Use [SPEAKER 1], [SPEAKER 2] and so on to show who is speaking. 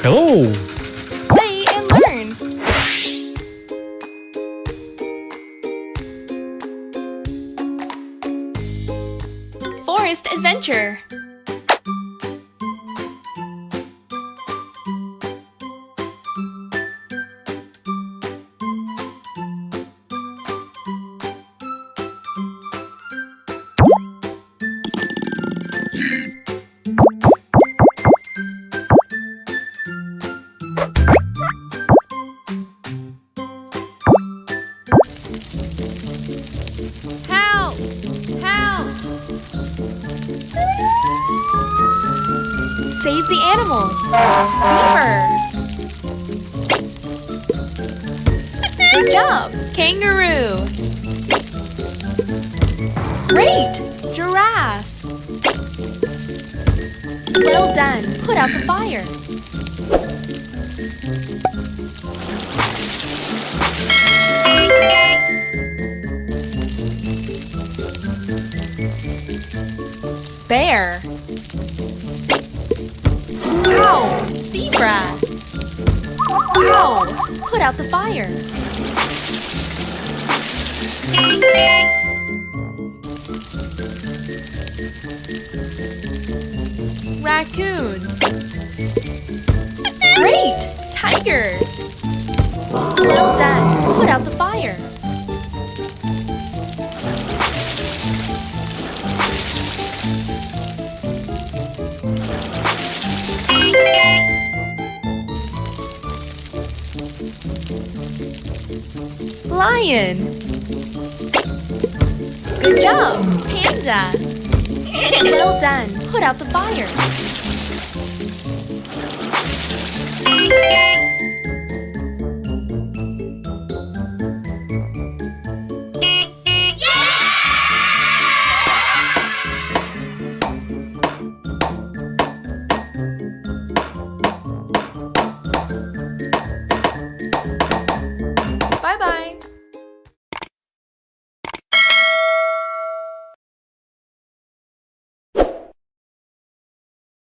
[SPEAKER 1] Hello.
[SPEAKER 2] Play and learn. Forest adventure. Help! Help! Save the animals! Beaver! Good job! Kangaroo! Great! Giraffe! Well done! Put out the fire! Bear! Ow! Zebra! Ow! Put out the fire! Raccoon! Great! Tiger! Well done! Put out the fire! Lion! Good job! Panda! Well done! Put out the fire!